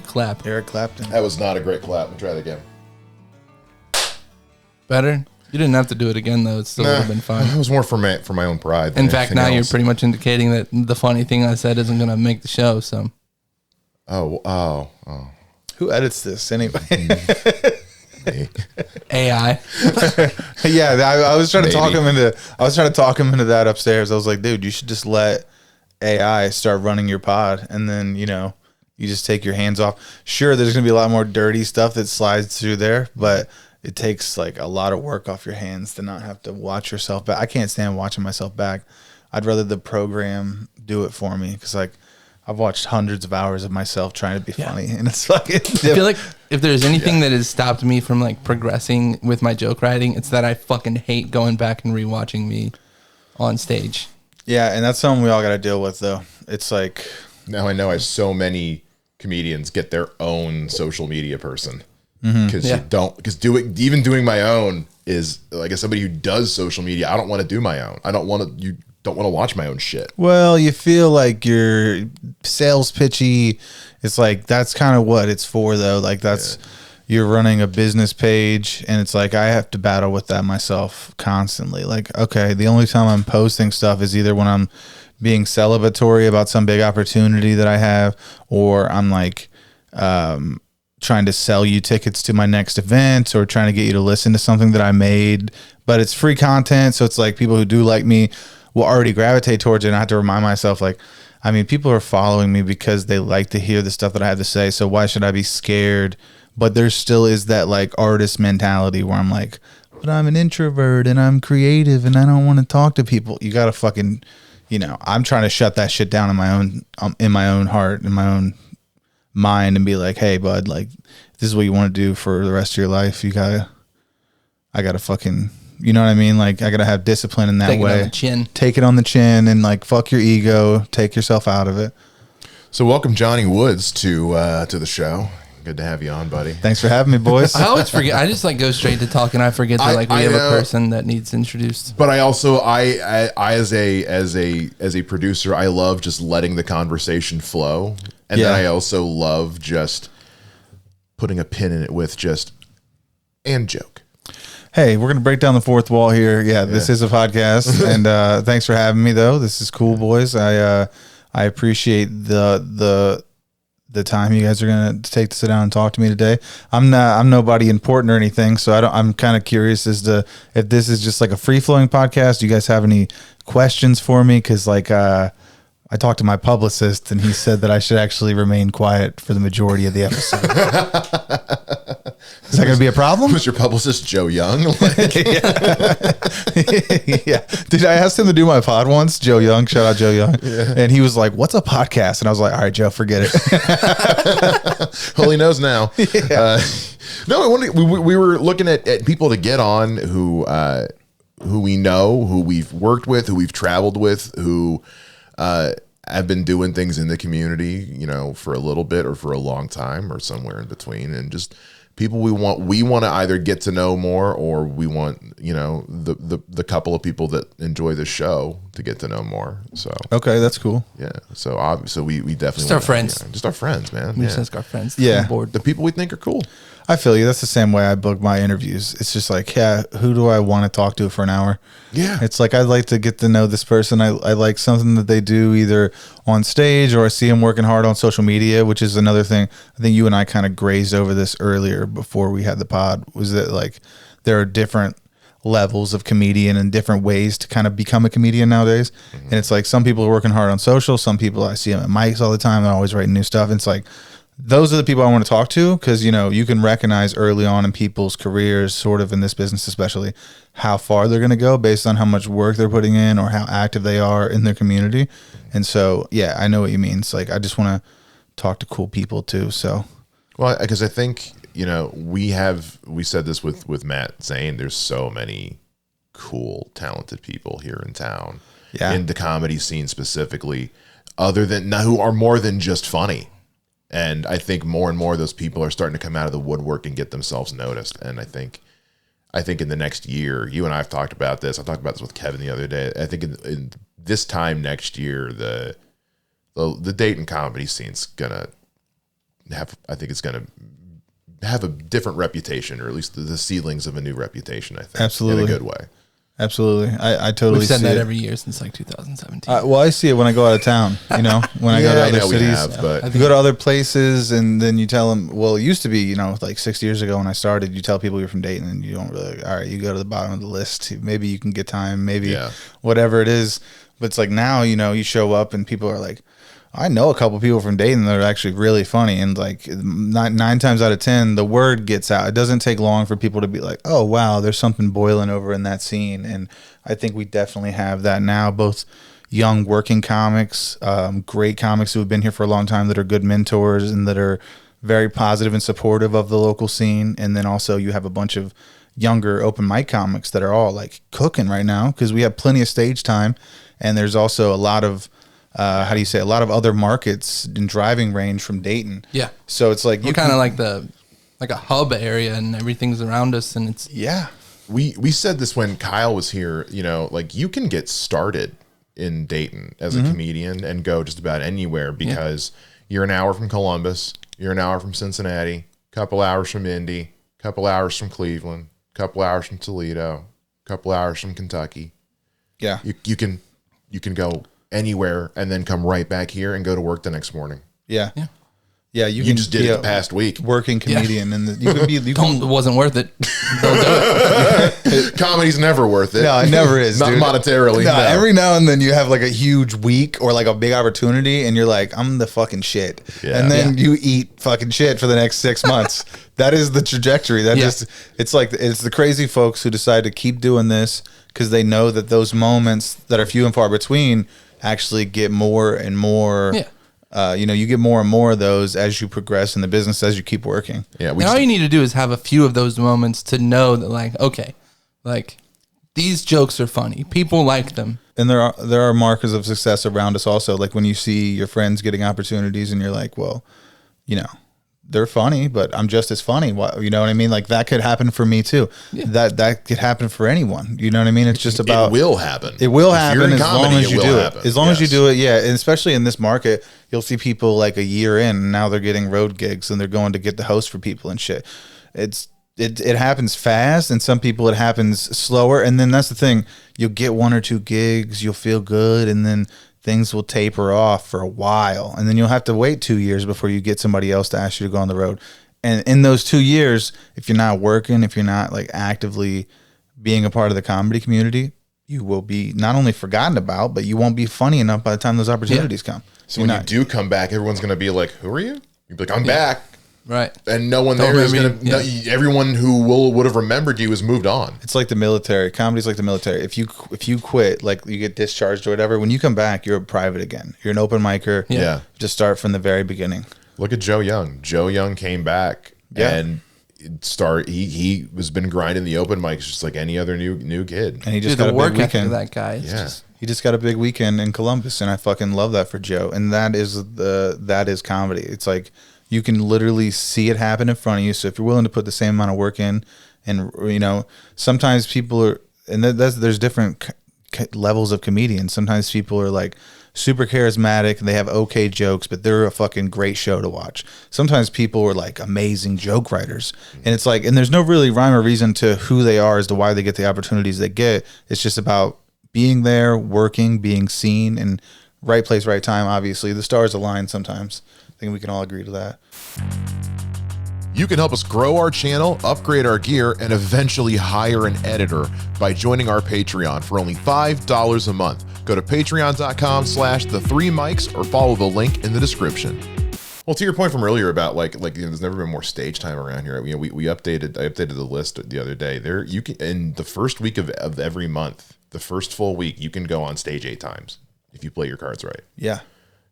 clap. Eric Clapton. That was not a great clap. Try that again. Better? You didn't have to do it again, though. It still would have been fine. It was more for my own pride. In fact, now you're pretty much indicating that the funny thing I said isn't going to make the show, so. Oh. Who edits this anyway? AI. Yeah, I was trying to talk him into. I was trying to talk him into that upstairs. I was like, dude, you should just let AI start running your pod, and then you just take your hands off. Sure, there's gonna be a lot more dirty stuff that slides through there, but it takes like a lot of work off your hands to not have to watch yourself back. I can't stand watching myself back. I'd rather the program do it for me because like I've watched hundreds of hours of myself trying to be funny, and it's fucking. I feel like if there's anything that has stopped me from like progressing with my joke writing, it's that I fucking hate going back and rewatching me on stage. Yeah, and that's something we all got to deal with, though. It's like now I know so many comedians get their own social media person because even doing my own is like as somebody who does social media, I don't want to do my own. I don't want to. You don't want to watch my own shit. Well, you feel like you're sales pitchy. It's like that's kind of what it's for, though. Like that's you're running a business page, and it's like I have to battle with that myself constantly. Like, okay, the only time I'm posting stuff is either when I'm being celebratory about some big opportunity that I have, or I'm like trying to sell you tickets to my next event, or trying to get you to listen to something that I made. But it's free content, so it's like people who do like me will already gravitate towards it, and I have to remind myself, like, I mean, people are following me because they like to hear the stuff that I have to say, so why should I be scared? But there still is that, like, artist mentality where I'm like, but I'm an introvert, and I'm creative, and I don't want to talk to people. You gotta fucking, I'm trying to shut that shit down in my own heart, in my own mind, and be like, hey, bud, like, this is what you want to do for the rest of your life. I gotta fucking... You know what I mean? Like, I got to have discipline in that way. Take it on the chin. Take it on the chin and, like, fuck your ego. Take yourself out of it. So welcome, Johnny Woods, to the show. Good to have you on, buddy. Thanks for having me, boys. I always forget. I just, like, go straight to talk, and I forget that, like, we have a person that needs introduced. But I also, I as a producer, I love just letting the conversation flow. And then I also love just putting a pin in it with just, and joke. Hey, we're going to break down the fourth wall here. Yeah, this is a podcast, and thanks for having me, though. This is cool, boys. I appreciate the time you guys are going to take to sit down and talk to me today. I'm nobody important or anything, so I'm kind of curious as to if this is just like a free-flowing podcast. Do you guys have any questions for me? Because, like, I talked to my publicist, and he said that I should actually remain quiet for the majority of the episode. Is that going to be a problem? Was your publicist Joe Young? Yeah. Did I ask him to do my pod once? Joe Young, shout out Joe Young. Yeah. And he was like, what's a podcast? And I was like, all right, Joe, forget it. Well, he knows now. Yeah. No, we were looking at people to get on who we know, who we've worked with, who we've traveled with, who have been doing things in the community, for a little bit or for a long time or somewhere in between, and just people we want to either get to know more, or we want, the couple of people that enjoy the show to get to know more. So okay, that's cool. Yeah. So obviously we definitely just our friends. Just our friends, man. We just ask our friends. Yeah. The people we think are cool. I feel you. That's the same way I book my interviews. It's just like, yeah, who do I want to talk to for an hour? Yeah. It's like, I'd like to get to know this person. I like something that they do either on stage, or I see them working hard on social media, which is another thing. I think you and I kind of grazed over this earlier before we had the pod, was that like there are different levels of comedian and different ways to kind of become a comedian nowadays. Mm-hmm. And it's like some people are working hard on social. Some people, I see them at mics all the time. They're always writing new stuff. And it's like, those are the people I want to talk to, because, you can recognize early on in people's careers, sort of in this business especially, how far they're going to go based on how much work they're putting in or how active they are in their community. And so, yeah, I know what you mean. It's like, I just want to talk to cool people too. So, well, because I think, we said this with Matt saying there's so many cool, talented people here in town, in the comedy scene specifically, who are more than just funny. And I think more and more of those people are starting to come out of the woodwork and get themselves noticed. And I think in the next year, you and I have talked about this. I talked about this with Kevin the other day. I think in this time next year, the Dayton comedy scene's gonna I think it's going to have a different reputation, or at least the ceilings of a new reputation. I think, absolutely, in a good way. Absolutely, I totally. We've said see that it. every year since like 2017. Well, I see it when I go out of town. You know, when I go to other cities, but you go to other places, and then you tell them. Well, it used to be, you know, like 6 years ago when I started, you tell people you're from Dayton, and you don't really. All right, you go to the bottom of the list. Maybe you can get time. Maybe whatever it is. But it's like now, you know, you show up and people are like, I know a couple people from Dayton that are actually really funny, and like nine times out of 10, the word gets out. It doesn't take long for people to be like, oh wow, there's something boiling over in that scene, and I think we definitely have that now. Both young working comics, great comics who have been here for a long time that are good mentors and that are very positive and supportive of the local scene, and then also you have a bunch of younger open mic comics that are all like cooking right now because we have plenty of stage time, and there's also a lot of how do you say, a lot of other markets in driving range from Dayton. Yeah. So it's like we're kind of like a hub area, and everything's around us, and it's We said this when Kyle was here, you know, like you can get started in Dayton as a comedian and go just about anywhere because you're an hour from Columbus, you're an hour from Cincinnati, couple hours from Indy, couple hours from Cleveland, couple hours from Toledo, couple hours from Kentucky. Yeah. You can go anywhere and then come right back here and go to work the next morning. Yeah. Yeah. Yeah, You just did it the past week. Working comedian, and you can be. You it wasn't worth it. Don't do it. Comedy's never worth it. No, it never is. Not dude. monetarily. No, No. every now and then you have like a huge week or like a big opportunity, and you're like, I'm the fucking shit. Yeah. And then you eat fucking shit for the next 6 months. That is the trajectory. It's like it's the crazy folks who decide to keep doing this because they know that those moments that are few and far between actually get more and more. Yeah. You get more and more of those as you progress in the business, as you keep working. Yeah, And all you need to do is have a few of those moments to know that, like, okay, like these jokes are funny. People like them. And there are markers of success around us also. Like when you see your friends getting opportunities and you're like, well, you know, they're funny, but I'm just as funny. You know what I mean? Like that could happen for me too. Yeah. That could happen for anyone. You know what I mean? It's just about. It will happen. It will If happen you're in as comedy, long as you will do happen. it. As long as you Yes. do it, yeah. And especially in this market, you'll see people like a year in and now they're getting road gigs and they're going to get the host for people and shit. It happens fast, and some people it happens slower. And then that's the thing. You'll get 1 or 2 gigs, you'll feel good, and then things will taper off for a while. And then you'll have to wait 2 years before you get somebody else to ask you to go on the road. And in those 2 years, if you're not working, if you're not like actively being a part of the comedy community, you will be not only forgotten about, but you won't be funny enough by the time those opportunities come. So when you do come back, everyone's going to be like, "Who are you?" You'd be like, "I'm back." Right. And no one Don't there is remember going to. you. Everyone who would have remembered you has moved on. It's like the military. Comedy's like the military. If you quit, like you get discharged or whatever, when you come back, you're a private again. You're an open micer. Yeah. Just start from the very beginning. Look at Joe Young. Joe Young came back and he was been grinding the open mics just like any other new kid. And he just Dude, got the a work big ethic of weekend. that guy. Yeah. He just got a big weekend in Columbus, and I fucking love that for Joe. And that is comedy. It's like you can literally see it happen in front of you. So if you're willing to put the same amount of work in, and you know, sometimes people are, and there's different levels of comedians. Sometimes people are like super charismatic and they have okay jokes, but they're a fucking great show to watch. Sometimes people are like amazing joke writers, and it's like, and there's no really rhyme or reason to who they are as to why they get the opportunities they get. It's just about being there, working, being seen, and right place, right time. Obviously, the stars align sometimes. I think we can all agree to that. You can help us grow our channel, upgrade our gear, and eventually hire an editor by joining our Patreon for only $5 a month. Go to patreon.com/the3mics or follow the link in the description. Well, to your point from earlier about like there's never been more stage time around here. You know, I updated the list the other day. There you can, in the first week of every month, the first full week, you can go on stage 8 times if you play your cards right. Yeah,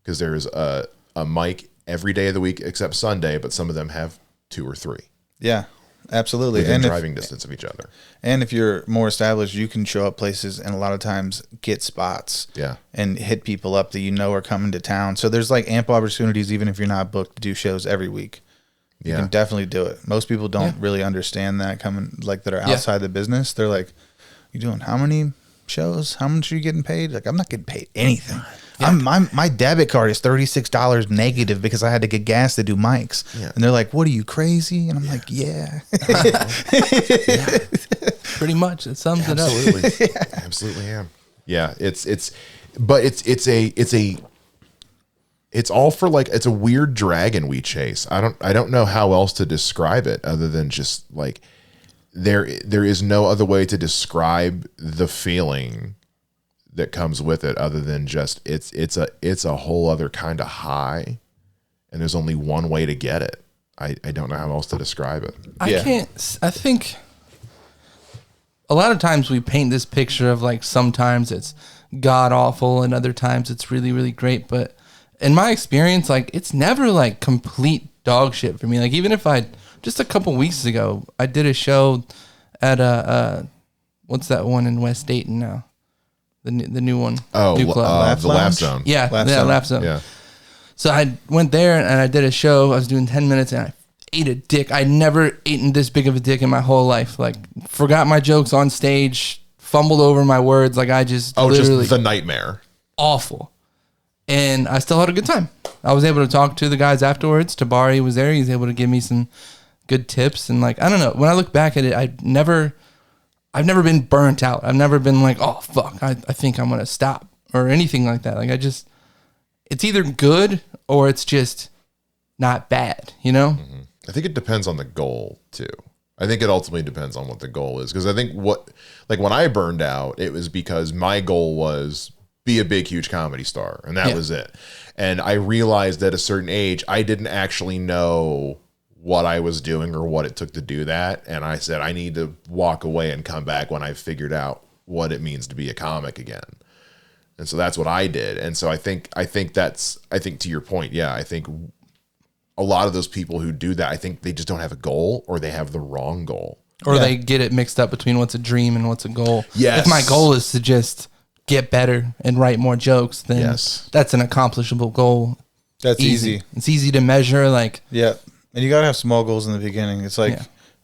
because there's a mic every day of the week except Sunday, but some of them have 2 or 3. yeah, absolutely. Within And driving distance of each other. And if you're more established, you can show up places and a lot of times get spots. Yeah. And hit people up that you know are coming to town. So there's like ample opportunities, even if you're not booked, to do shows every week. You can definitely do it. Most people don't really understand that coming, like that are outside the business. They're like, you doing how many shows? How much are you getting paid? Like, I'm not getting paid anything. My debit card is $36 negative because I had to get gas to do mics. Yeah. And they're like, what are you, crazy? And I'm like, yeah. Pretty much. It sums it up. Absolutely. Absolutely am. Yeah. It's all for like, it's a weird dragon we chase. I don't know how else to describe it other than just like, there is no other way to describe the feeling that comes with it other than just it's a whole other kind of high, and there's only one way to get it. I don't know how else to describe it. I think a lot of times we paint this picture of like sometimes it's god awful and other times it's really, really great, but in my experience, like it's never like complete dog shit for me. Like even if just a couple weeks ago I did a show at what's that one in West Dayton now? The new one. Oh, new club. The Laugh Zone. Yeah, Laugh Zone. Yeah. So I went there and I did a show. I was doing 10 minutes and I ate a dick. I'd never eaten this big of a dick in my whole life. Like, forgot my jokes on stage, fumbled over my words. Like, I just literally... just the nightmare. Awful. And I still had a good time. I was able to talk to the guys afterwards. Tabari was there. He was able to give me some good tips. And, like, I don't know. When I look back at it, I've never been burnt out. I've never been like, oh, fuck, I think I'm going to stop or anything like that. Like, it's either good or it's just not bad, you know? Mm-hmm. I think it depends on the goal, too. I think it ultimately depends on what the goal is. Because I think when I burned out, it was because my goal was be a big, huge comedy star. And that was it. And I realized at a certain age, I didn't actually know what I was doing or what it took to do that. And I said, I need to walk away and come back when I've figured out what it means to be a comic again. And so that's what I did. And so I think to your point, yeah, I think a lot of those people who do that, I think they just don't have a goal or they have the wrong goal. Or they get it mixed up between what's a dream and what's a goal. Yes. If my goal is to just get better and write more jokes, then that's an accomplishable goal. That's easy. It's easy to measure. Like, yeah. And you got to have small goals in the beginning. It's like,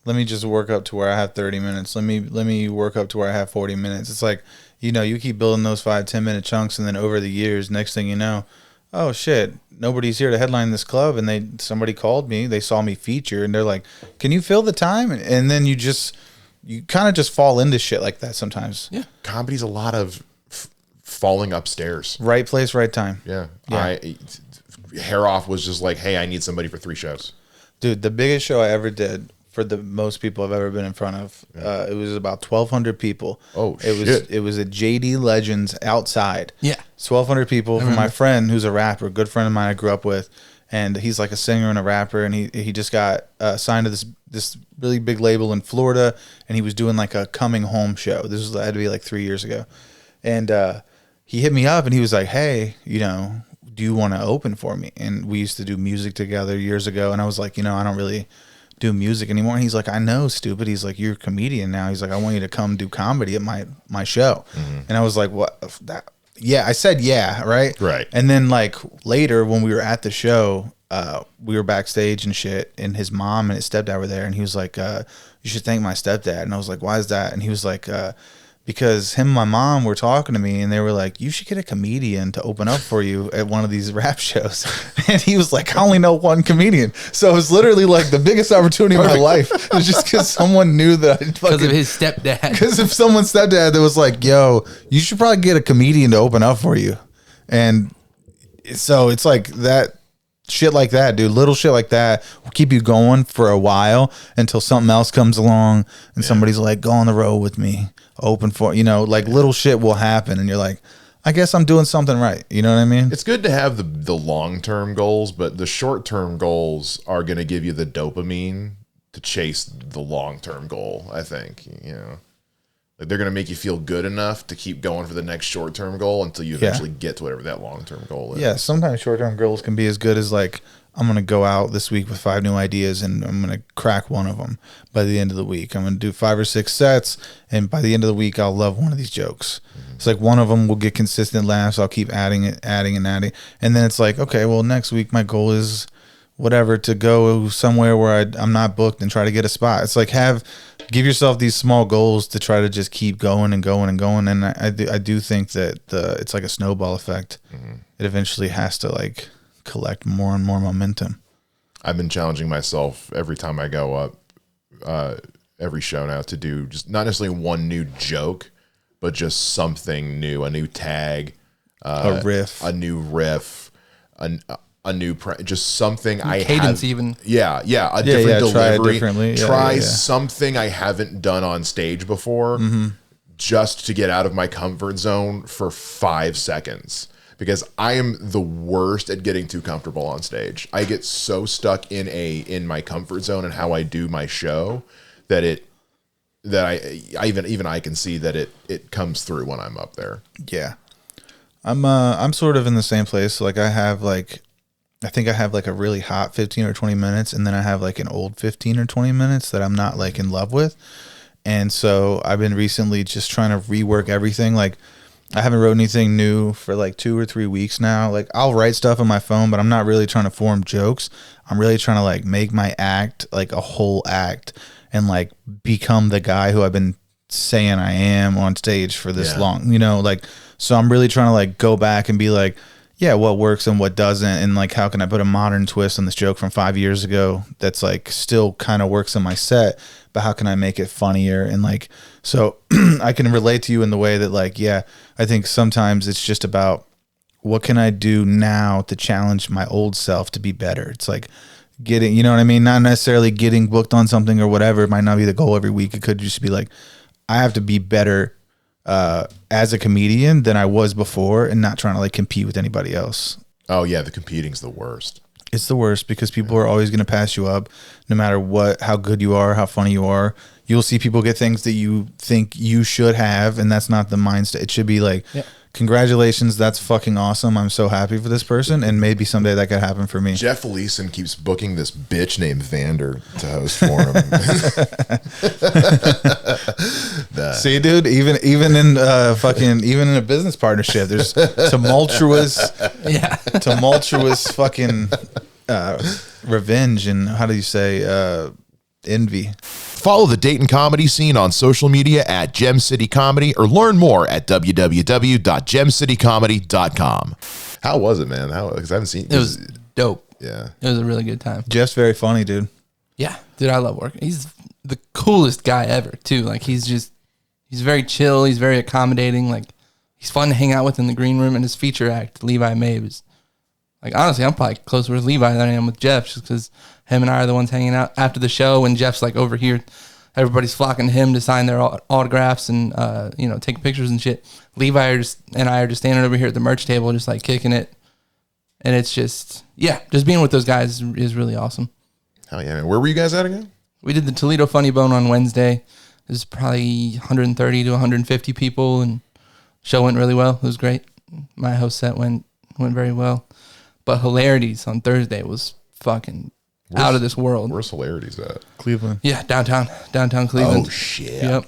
let me just work up to where I have 30 minutes. Let me work up to where I have 40 minutes. It's like, you keep building those 5-10 minute chunks. And then over the years, next thing you know, oh shit, nobody's here to headline this club. And somebody called me, they saw me feature and they're like, can you fill the time? And then you kind of just fall into shit like that sometimes. Yeah. Comedy's a lot of falling upstairs. Right place, right time. Yeah. Hair Off was just like, hey, I need somebody for 3 shows. Dude, the biggest show I ever did for the most people I've ever been in front of, it was about 1,200 people. Oh, shit. It was at JD Legends outside. Yeah. 1,200 people from my friend who's a rapper, a good friend of mine I grew up with. And he's like a singer and a rapper. And he just got signed to this really big label in Florida. And he was doing like a coming home show. This had to be like 3 years ago. And he hit me up and he was like, hey, do you want to open for me? And we used to do music together years ago. And I was like, I don't really do music anymore. And he's like, I know, stupid. He's like, you're a comedian now. He's like, I want you to come do comedy at my show. Mm-hmm. And I was like, what? Yeah, I said, yeah. Right. And then like later when we were at the show, we were backstage and shit, and his mom and his stepdad were there. And he was like, you should thank my stepdad. And I was like, why is that? And he was like, because him and my mom were talking to me and they were like, you should get a comedian to open up for you at one of these rap shows. And he was like, I only know one comedian. So it was literally like the biggest opportunity of my life. It was just because someone knew that because of his stepdad. Because if someone's stepdad that was like, yo, you should probably get a comedian to open up for you. And so it's like that. Shit like that, dude. Little shit like that will keep you going for a while until something else comes along and somebody's like, go on the road with me, open for, like little shit will happen and you're like, I guess I'm doing something right. You know what I mean? It's good to have the long-term goals, but the short-term goals are going to give you the dopamine to chase the long-term goal, I think, Like they're going to make you feel good enough to keep going for the next short-term goal until you eventually get to whatever that long-term goal is. Yeah, sometimes short-term goals can be as good as like, I'm going to go out this week with 5 new ideas and I'm going to crack one of them by the end of the week. I'm going to do 5 or 6 sets and by the end of the week, I'll love one of these jokes. Mm-hmm. It's like one of them will get consistent laughs. I'll keep adding it. And then it's like, okay, well, next week my goal is whatever to go somewhere where I'm not booked and try to get a spot. It's like give yourself these small goals to try to just keep going and going and going. And I do think that it's like a snowball effect. Mm-hmm. It eventually has to like collect more and more momentum. I've been challenging myself every time I go up, every show now, to do just not necessarily one new joke, but just something new, a new tag, a riff, a new riff, a new just something I cadence have, even. Yeah, a different delivery. Try it differently. Try something I haven't done on stage before, just to get out of my comfort zone for 5 seconds. Because I am the worst at getting too comfortable on stage. I get so stuck in my comfort zone and how I do my show that I can see that it comes through when I'm up there. Yeah, I'm sort of in the same place. Like I think I have like a really hot 15 or 20 minutes, and then I have like an old 15 or 20 minutes that I'm not like in love with. And so I've been recently just trying to rework everything. Like I haven't wrote anything new for like 2 or 3 weeks now. Like I'll write stuff on my phone, but I'm not really trying to form jokes. I'm really trying to like make my act like a whole act and like become the guy who I've been saying I am on stage for this long, like, so I'm really trying to like go back and be like, yeah, what works and what doesn't. And like, how can I put a modern twist on this joke from 5 years ago that's like still kind of works in my set, but how can I make it funnier? And like, so I can relate to you in the way that like, yeah, I think sometimes it's just about what can I do now to challenge my old self to be better? It's like getting, you know what I mean? Not necessarily getting booked on something or whatever. It might not be the goal every week. It could just be like, I have to be better as a comedian than I was before, and not trying to like compete with anybody else. Oh yeah, the competing's the worst. It's the worst because people are always going to pass you up no matter how good you are, how funny you are. You'll see people get things that you think you should have, and that's not the mindset. It should be like, congratulations, that's fucking awesome. I'm so happy for this person, and maybe someday that could happen for me. Jeff Leeson keeps booking this bitch named Vander to host for him. See, dude, even in a business partnership, there's tumultuous fucking revenge and how do you say envy. Follow the Dayton comedy scene on social media at Gem City Comedy, or learn more at www.gemcitycomedy.com. How was it, man? Because I haven't seen it. Was dope. Yeah. It was a really good time. Jeff's very funny, dude. Yeah. Dude, I love working. He's the coolest guy ever, too. Like, he's very chill. He's very accommodating. Like, he's fun to hang out with in the green room. And his feature act, Levi Mabe, is, like, honestly, I'm probably closer with Levi than I am with Jeff, just because him and I are the ones hanging out after the show, and Jeff's like over here. Everybody's flocking to him to sign their autographs and take pictures and shit. Levi and I are just standing over here at the merch table, just like kicking it, and it's just being with those guys is really awesome. Hell yeah, man! Where were you guys at again? We did the Toledo Funny Bone on Wednesday. It was probably 130 to 150 people, and show went really well. It was great. My host set went very well, but Hilarities on Thursday was fucking out of this world. Where's Hilarities at? Cleveland. Yeah, downtown Cleveland. Oh shit. Yep.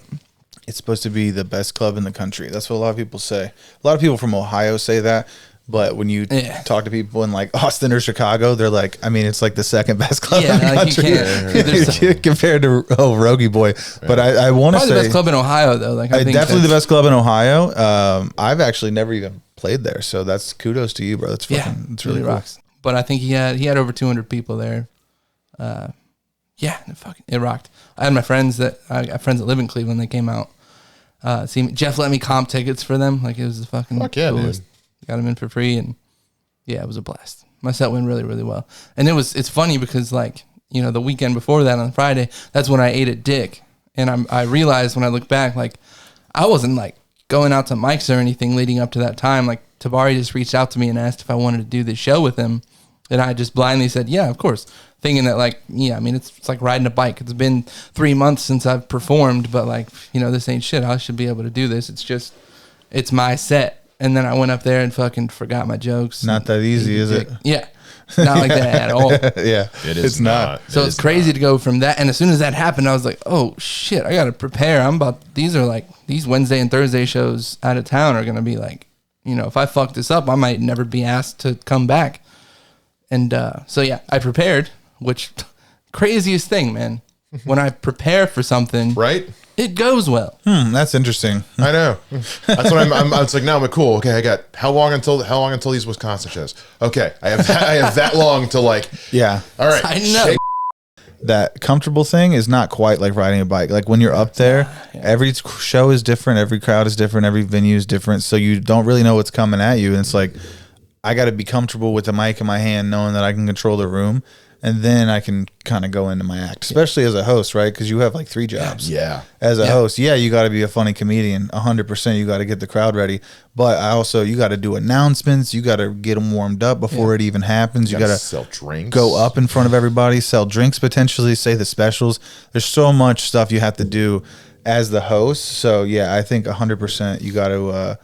It's supposed to be the best club in the country. That's what a lot of people say. A lot of people from Ohio say that, but when you talk to people in like Austin or Chicago, they're like, I mean, it's like the second best club in the country compared to Rogie Boy. Yeah. But I want to say the best club in Ohio though. Like I think definitely the best club in Ohio. I've actually never even played there, so that's kudos to you, bro. That's fucking, it's really rocks. Cool. But I think he had over 200 people there. It rocked. I had my friends that live in Cleveland. They came out. See me. Jeff let me comp tickets for them. Like it was the fucking coolest. Dude. Got them in for free, and it was a blast. My set went really, really well. And it's funny because like the weekend before that on Friday, that's when I ate at Dick, and I realized when I look back, like I wasn't like going out to mics or anything leading up to that time. Like Tabari just reached out to me and asked if I wanted to do this show with him. And I just blindly said, yeah, of course. Thinking that like, I mean, it's like riding a bike. It's been 3 months since I've performed, but like, this ain't shit. I should be able to do this. It's my set. And then I went up there and fucking forgot my jokes. Not that easy, is it? Yeah. Not like that at all. Yeah. It's not. So it's crazy to go from that. And as soon as that happened, I was like, oh shit, I got to prepare. These Wednesday and Thursday shows out of town are going to be like, if I fuck this up, I might never be asked to come back. And so yeah, I prepared, which craziest thing, man. When I prepare for something, right? It goes well. That's interesting. I know. That's what it's like. Now I'm like, cool. Okay, I got how long until these Wisconsin shows? Okay, I have that long to like. Yeah. All right. I know. That comfortable thing is not quite like riding a bike. Like when you're up there, every show is different, every crowd is different, every venue is different. So you don't really know what's coming at you. And it's like, I got to be comfortable with the mic in my hand, knowing that I can control the room. And then I can kind of go into my act, especially as a host, right? Because you have like 3 jobs. Yeah. As a host, you got to be a funny comedian. 100%. You got to get the crowd ready. But you got to do announcements. You got to get them warmed up before it even happens. You got to sell drinks. Go up in front of everybody, sell drinks potentially, say the specials. There's so much stuff you have to do as the host. So, I think 100% you got to...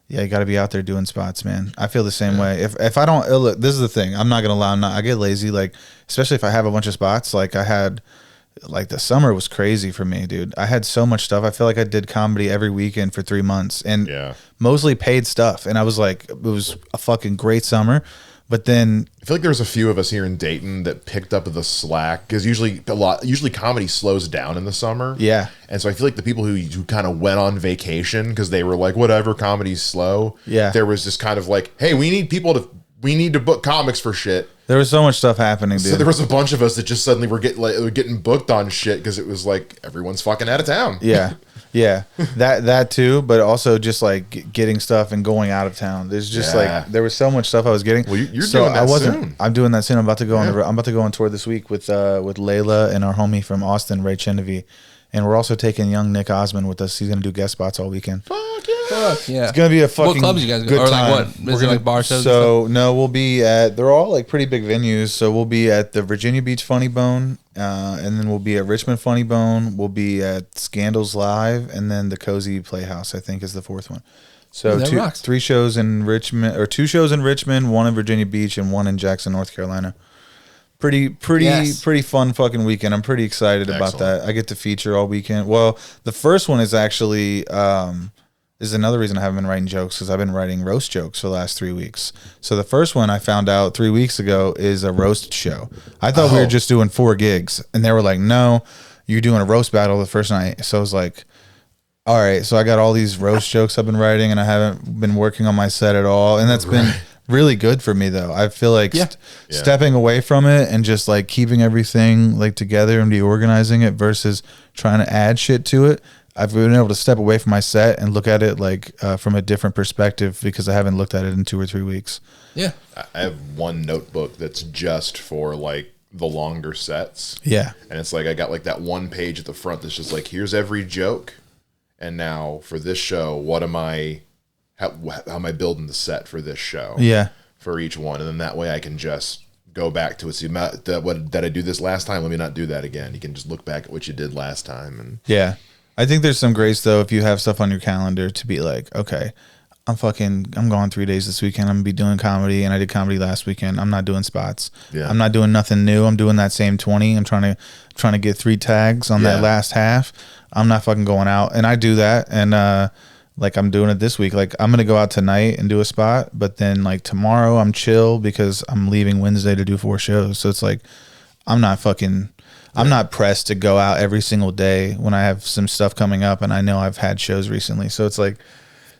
you got to be out there doing spots, man. I feel the same way. If I don't, look, this is the thing. I'm not gonna lie. I get lazy. Like, especially if I have a bunch of spots. Like I had, like the summer was crazy for me, dude. I had so much stuff. I feel like I did comedy every weekend for 3 months, and mostly paid stuff. And I was like, it was a fucking great summer. But then I feel like there's a few of us here in Dayton that picked up the slack because usually comedy slows down in the summer. Yeah. And so I feel like the people who kind of went on vacation because they were like, whatever, comedy's slow. Yeah. There was this kind of like, hey, we need to book comics for shit. There was so much stuff happening, dude. So there was a bunch of us that just suddenly were getting booked on shit because it was like everyone's fucking out of town. Yeah. Yeah, that too, but also just like getting stuff and going out of town. There's just like there was so much stuff I was getting. Well, you're doing that soon. I'm doing that soon. I'm about to go on tour this week with Layla and our homie from Austin, Ray Chenevy, and we're also taking young Nick Osmond with us. He's gonna do guest spots all weekend. Fuck yeah! It's gonna be a fucking what clubs you guys good go? Or time. like what? Is it like bar shows? So no, we'll be at. They're all like pretty big venues. So we'll be at the Virginia Beach Funny Bone, and then we'll be at Richmond Funny Bone. We'll be at Scandals Live, and then the Cozy Playhouse. I think is the 4th one. So 3 shows in Richmond, or 2 shows in Richmond, 1 in Virginia Beach, and 1 in Jackson, North Carolina. Pretty fun fucking weekend. I'm pretty excited about that. I get to feature all weekend. Well, the first one is actually. This is another reason I haven't been writing jokes, because I've been writing roast jokes for the last 3 weeks. So the first one I found out 3 weeks ago is a roast show. I thought we were just doing 4 gigs, and they were like, no, you're doing a roast battle the first night. So I was like, all right. So I got all these roast jokes I've been writing, and I haven't been working on my set at all. And that's been really good for me, though. I feel like stepping away from it and just like keeping everything like together and reorganizing it versus trying to add shit to it. I've been able to step away from my set and look at it like from a different perspective, because I haven't looked at it in 2 or 3 weeks. Yeah. I have one notebook that's just for like the longer sets. Yeah. And it's like I got like that one page at the front that's just like, here's every joke. And now for this show, how am I building the set for this show? Yeah. For each one. And then that way I can just go back to it. See, did I do this last time? Let me not do that again. You can just look back at what you did last time. And yeah. I think there's some grace, though, if you have stuff on your calendar to be like, okay, I'm gone 3 days this weekend. I'm going to be doing comedy, and I did comedy last weekend. I'm not doing spots. Yeah. I'm not doing nothing new. I'm doing that same 20. I'm trying to get 3 tags on that last half. I'm not fucking going out. And I do that. And, like I'm doing it this week. Like I'm going to go out tonight and do a spot, but then like tomorrow I'm chill because I'm leaving Wednesday to do 4 shows. So it's like, I'm not pressed to go out every single day when I have some stuff coming up, and I know I've had shows recently. So it's like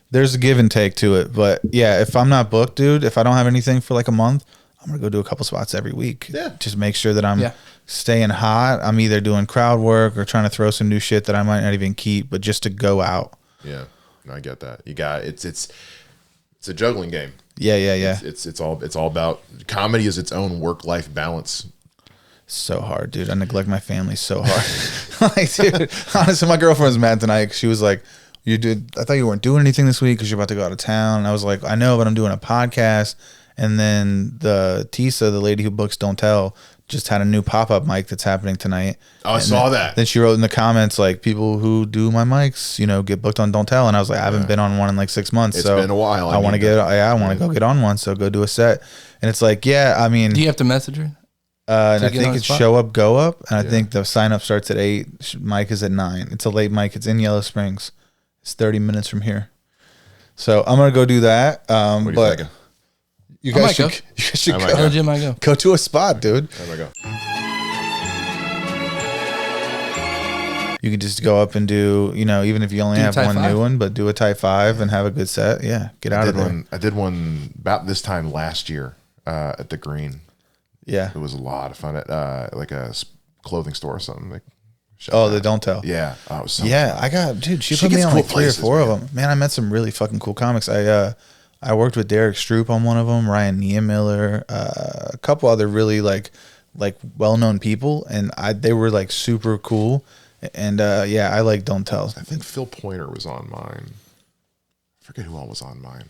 there's a give and take to it. But yeah, if I'm not booked, dude, if I don't have anything for like a month, I'm going to go do a couple spots every week. Yeah. Just make sure that I'm staying hot. I'm either doing crowd work or trying to throw some new shit that I might not even keep, but just to go out. Yeah. No, I get that. You got it's a juggling game. Yeah. It's all about comedy is its own work-life balance. So hard, dude. I neglect my family so hard. Like, dude, honestly, my girlfriend was mad tonight. She was like, I thought you weren't doing anything this week because you're about to go out of town. And I was like, I know, but I'm doing a podcast. And then the Tisa, the lady who books Don't Tell, just had a new pop-up mic that's happening tonight. Oh, I saw that. Then she wrote in the comments, like, people who do my mics, get booked on Don't Tell. And I was like, I haven't been on one in like 6 months. It's been a while. I want to go get on one. So go do a set. And it's like, I mean. Do you have to message her? And I think it's show up, go up. And I think the sign up starts at 8. Mic is at 9. It's a late mic. It's in Yellow Springs. It's 30 minutes from here. So I'm going to go do that. What are you thinking? You I might guys go. should, you guys should I might go. I legit might go. Go to a spot, dude. There we go. You can just go up and do, even if you only have Type one 5. new one, but do a Type 5 and have a good set. Yeah, get out of there. I did one about this time last year at the Green. Yeah. It was a lot of fun at like a clothing store or something. Like, Oh, the Don't Tell. yeah. Oh, it was so Yeah, fun. she She put me gets on cool like 3 or places, 4 man. of them. Man, I met some really fucking cool comics. I worked with Derek Stroop on one of them, Ryan Niemiller, a couple other really like well-known people, and they were like super cool. And yeah, I like Don't Tell. I think Phil Pointer was on mine. I forget who all was on mine.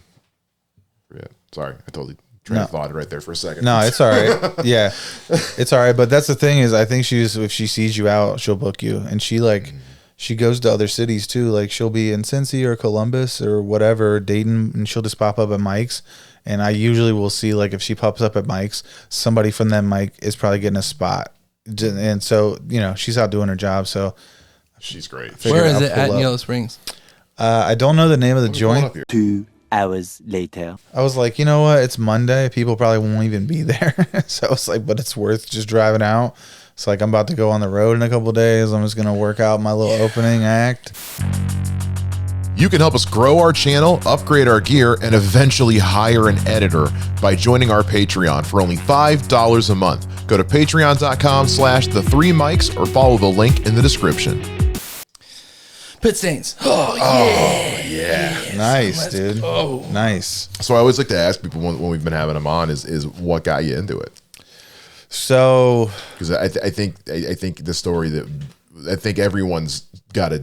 Forget. Sorry, I totally train of thought right there for a second. No, it's all right. Yeah, it's all right. But that's the thing is, I think if she sees you out, she'll book you. And she goes to other cities too. Like she'll be in Cincy or Columbus or whatever, Dayton, and she'll just pop up at Mike's. And I usually will see, like, if she pops up at Mike's, somebody from that Mike is probably getting a spot. And so, she's out doing her job. So She's great. Where is I'll it at pull up. Yellow Springs? I don't know the name of the Let me pull it joint. up here. 2 hours later. I was like, you know what? It's Monday. People probably won't even be there. So I was like, but it's worth just driving out. It's like, I'm about to go on the road in a couple of days. I'm just going to work out my little opening act. You can help us grow our channel, upgrade our gear, and eventually hire an editor by joining our Patreon for only $5 a month. Go to patreon.com/the3mics or follow the link in the description. Pit stains. Yeah. Nice, dude. Nice. So I always like to ask people when we've been having them on is what got you into it? So Because I think the story that I think everyone's got a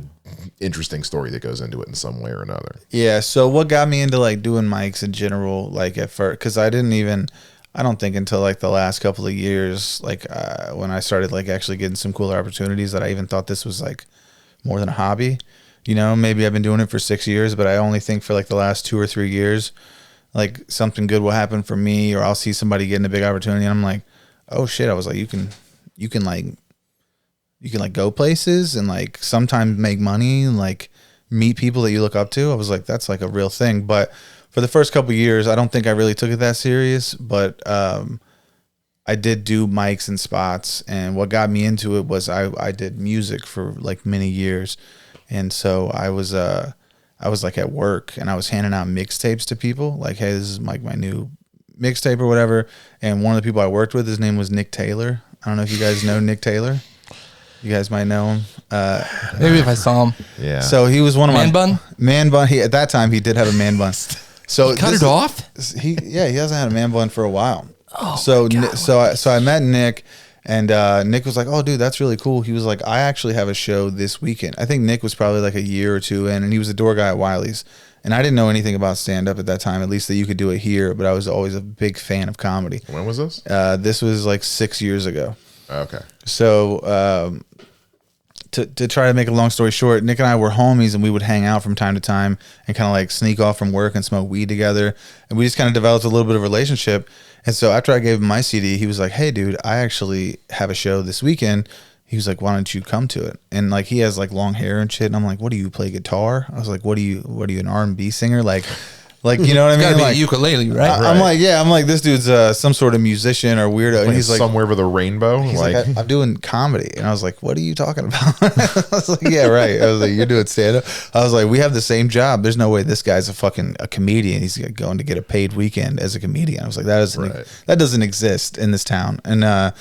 interesting story that goes into it in some way or another. yeah, so what got me into like doing mics in general, like at first, because I don't think until like the last couple of years, like when I started like actually getting some cooler opportunities, that I even thought this was like more than a hobby. Maybe I've been doing it for 6 years, but I only think for like the last 2 or 3 years, like something good will happen for me, or I'll see somebody getting a big opportunity, and I'm like, oh shit! I was like, you can go places and like sometimes make money and like meet people that you look up to. I was like, that's like a real thing. But for the first couple of years, I don't think I really took it that serious, but I did do mics and spots. And what got me into it was I did music for like many years. And so I was like at work and I was handing out mixtapes to people like, hey, this is like my new mixtape or whatever. And one of the people I worked with, his name was Nick Taylor. I don't know if you guys know Nick Taylor. You guys might know him. Maybe if I saw him. Yeah. So he was one of Man my bun? Man bun. At that time he did have a man bun. So Cut it off? He hasn't had a man bun for a while. So I met Nick, and Nick was like, "Oh, dude, that's really cool." He was like, "I actually have a show this weekend." I think Nick was probably like a year or two in, and he was a door guy at Wiley's. And I didn't know anything about stand up at that time, at least that you could do it here. But I was always a big fan of comedy. When was this? This was like 6 years ago. Okay. So to try to make a long story short, Nick and I were homies, and we would hang out from time to time and kind of like sneak off from work and smoke weed together. And we just kind of developed a little bit of a relationship. And so after I gave him my CD, he was like, "Hey, dude, I actually have a show this weekend." He was like, "Why don't you come to it?" And like he has like long hair and shit. And I'm like, "What do you play guitar?" I was like, "What are you an R&B singer?" Like you know what I It's mean? gotta be Like, a ukulele, right? I'm like, yeah, I'm like, this dude's some sort of musician or weirdo. And he's like, somewhere with a rainbow. he's like, I'm doing comedy. And I was like, what are you talking about? I was like, yeah, right. I was like, you're doing stand-up? I was like, we have the same job. There's no way this guy's a comedian. He's going to get a paid weekend as a comedian. I was like, that doesn't exist in this town. And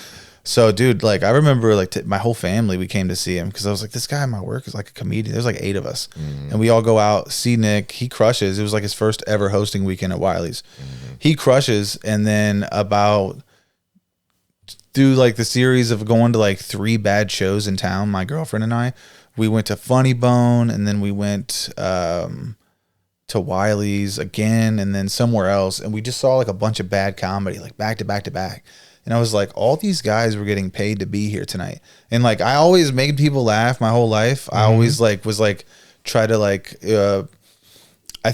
so, dude, like, I remember, like, my whole family, we came to see him because I was like, this guy at my work is like a comedian. There's like 8 of us. Mm-hmm. And we all go out, see Nick. He crushes. It was like his first ever hosting weekend at Wiley's. Mm-hmm. He crushes. And then through like the series of going to like 3 bad shows in town, my girlfriend and I, we went to Funny Bone, and then we went to Wiley's again, and then somewhere else. And we just saw like a bunch of bad comedy, like back to back to back. And I was like, all these guys were getting paid to be here tonight. And like, I always made people laugh my whole life. I always like was like, try to like, I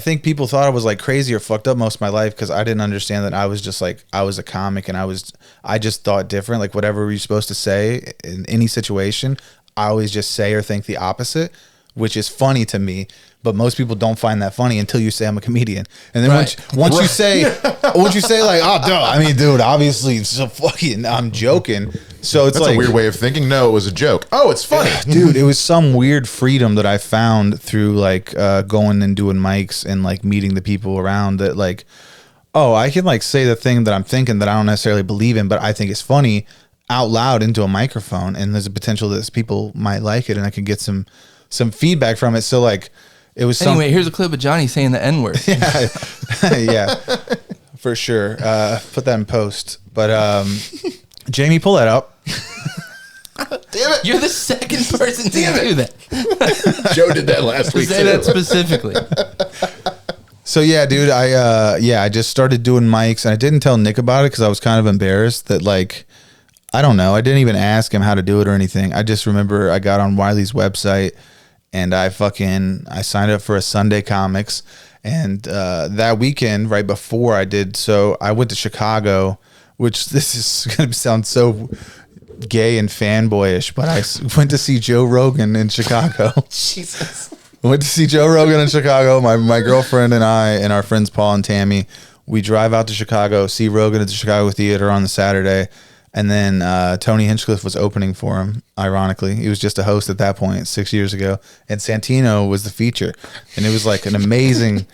think people thought I was like crazy or fucked up most of my life because I didn't understand that I was just like, I was a comic and I just thought different. Like whatever you're supposed to say in any situation, I always just say or think the opposite. which is funny to me. But most people don't find that funny until you say I'm a comedian. And then once you say like, oh, duh, I mean, dude, obviously it's so fucking, I'm joking. So it's That's like a weird way of thinking. No, it was a joke. Oh, it's funny. Dude, it was some weird freedom that I found through like going and doing mics and like meeting the people around that like, oh, I can like say the thing that I'm thinking that I don't necessarily believe in, but I think is funny out loud into a microphone. And there's a potential that people might like it and I could get some feedback from it. So like, it was anyway. Here's a clip of Johnny saying the N-word. Yeah, for sure. Put that in post. But Jamie, pull that up. Damn it! You're the second person to do that. Joe did that last week. Say that specifically. So yeah, dude, I just started doing mics and I didn't tell Nick about it because I was kind of embarrassed that like, I don't know. I didn't even ask him how to do it or anything. I just remember I got on Wiley's website. And I signed up for a Sunday Comics. And that weekend, right before I did, so I went to Chicago, which this is going to sound so gay and fanboyish, but I went to see Joe Rogan in Chicago. Jesus. Went to see Joe Rogan in Chicago. My girlfriend and I and our friends Paul and Tammy, we drive out to Chicago, see Rogan at the Chicago Theater on the Saturday. And then Tony Hinchcliffe was opening for him, ironically. He was just a host at that point 6 years ago. And Santino was the feature. And it was like an amazing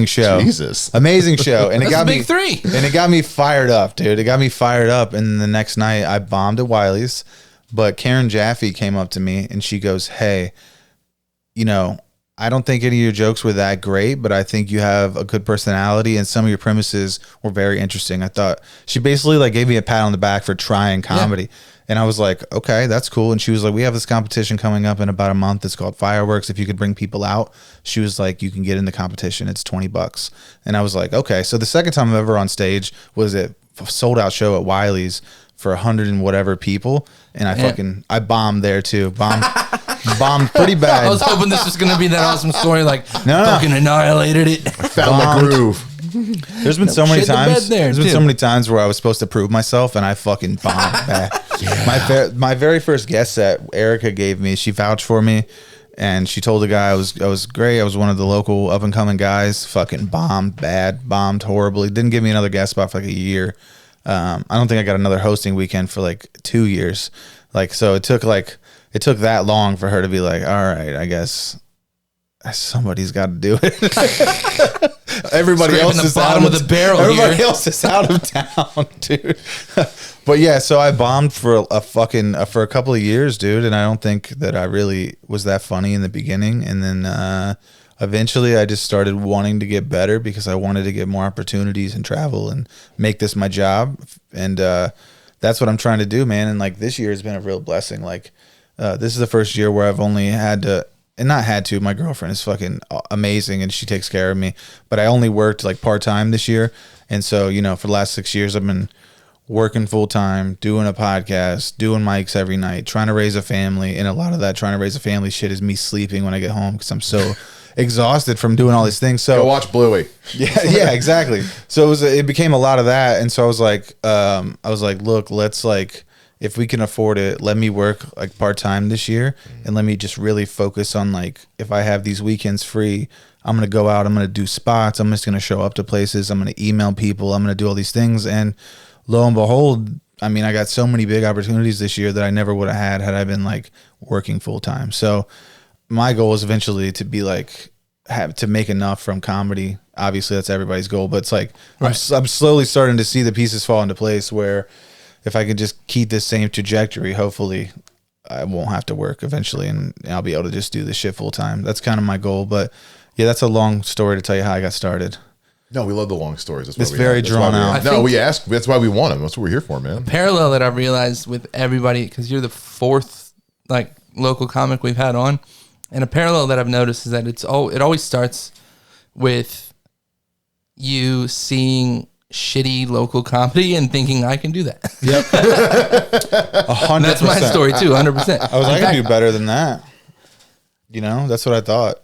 show. Jesus. Amazing show. And it got me big three. And it got me fired up, dude. It got me fired up. And the next night I bombed at Wiley's. But Karen Jaffe came up to me and she goes, hey, you know, I don't think any of your jokes were that great, but I think you have a good personality and some of your premises were very interesting. I thought she basically like gave me a pat on the back for trying comedy. Yeah. And I was like, okay, that's cool. And she was like, we have this competition coming up in about a month. It's called Fireworks. If you could bring people out, she was like, you can get in the competition. It's $20. And I was like, okay. So the second time I'm ever on stage was at a sold out show at Wiley's for 100 and whatever people. And I bombed there too. Bombed pretty bad. I was hoping this was going to be that awesome story. Like, fucking annihilated it. Found the groove. There's been so many times. There's been so many times where I was supposed to prove myself and I fucking bombed bad. Yeah. My very first guest set, Erica gave me. She vouched for me, and she told the guy I was great. I was one of the local up and coming guys. Fucking bombed bad, bombed horribly. Didn't give me another guest spot for like a year. I don't think I got another hosting weekend for like 2 years. Like, so it took that long for her to be like, all right, I guess somebody's got to do it. Everybody else is bottom of the barrel. Everybody else is out of town, dude. But yeah, so I bombed for a couple of years, dude, and I don't think that I really was that funny in the beginning. And then eventually I just started wanting to get better because I wanted to get more opportunities and travel and make this my job. And that's what I'm trying to do, man. And like this year has been a real blessing. Like this is the first year where I've only had to, and not had to, my girlfriend is fucking amazing and she takes care of me, but I only worked like part-time this year. And so, you know, for the last 6 years, I've been working full-time, doing a podcast, doing mics every night, trying to raise a family. And a lot of that trying to raise a family shit is me sleeping when I get home because I'm so exhausted from doing all these things. So go watch Bluey. Yeah, exactly. So it became a lot of that. And so I was like, look, let's like, if we can afford it, let me work like part-time this year and let me just really focus on like, if I have these weekends free, I'm going to go out, I'm going to do spots. I'm just going to show up to places. I'm going to email people. I'm going to do all these things. And lo and behold, I mean, I got so many big opportunities this year that I never would have had I been like working full time. So my goal is eventually to be like, have to make enough from comedy. Obviously that's everybody's goal, but it's like, right. I'm slowly starting to see the pieces fall into place where if I could just keep this same trajectory, hopefully I won't have to work eventually and I'll be able to just do this shit full time. That's kind of my goal. But yeah, that's a long story to tell you how I got started. No, we love the long stories. It's very drawn out. No, we ask. That's why we want them. That's what we're here for, man. Parallel that I've realized with everybody, because you're the fourth like local comic we've had on, and a parallel that I've noticed is that it always starts with you seeing shitty local comedy and thinking I can do that. Yep. 100%. That's my story too, 100%. I can do better than that. You know, that's what I thought.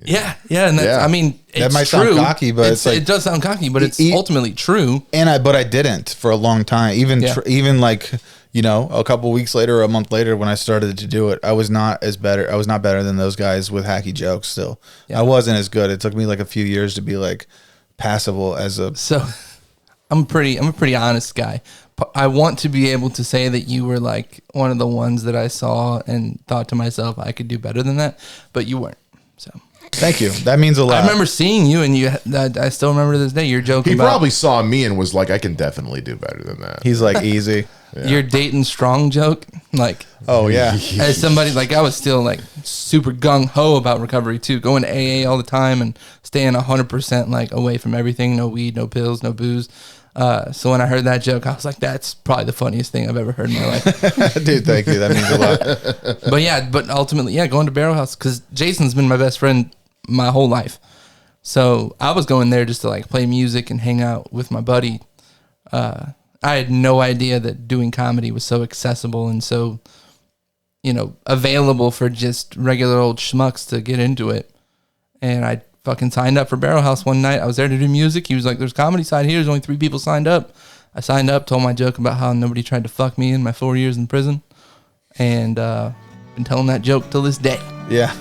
Yeah, and that's, I mean, it's that might true. sound cocky, but it's like, it does sound cocky, but it's ultimately true. But I didn't for a long time. Even like, you know, a couple weeks later or a month later when I started to do it, I was not better than those guys with hacky jokes still. Yeah. I wasn't as good. It took me like a few years to be like passable as a... So I'm a pretty honest guy. I want to be able to say that you were like one of the ones that I saw and thought to myself, I could do better than that, but you weren't. So thank you. That means a lot. I remember seeing you, and I still remember to this day. You're joking. He probably saw me and was like, "I can definitely do better than that." He's like, easy. Yeah. Your Dayton strong joke, like, oh yeah. As somebody like, I was still like super gung ho about recovery too, going to AA all the time and staying 100% like away from everything. No weed, no pills, no booze. So when I heard that joke, I was like, that's probably the funniest thing I've ever heard in my life. Dude, thank you. That means a lot. But ultimately, going to Barrel House, because Jason's been my best friend my whole life. So I was going there just to like play music and hang out with my buddy. I had no idea that doing comedy was so accessible and so, available for just regular old schmucks to get into it. And I fucking signed up for Barrel House one night. I was there to do music. He was like, there's comedy side here. There's only 3 people signed up. I signed up, told my joke about how nobody tried to fuck me in my 4 years in prison. And been telling that joke till this day. Yeah.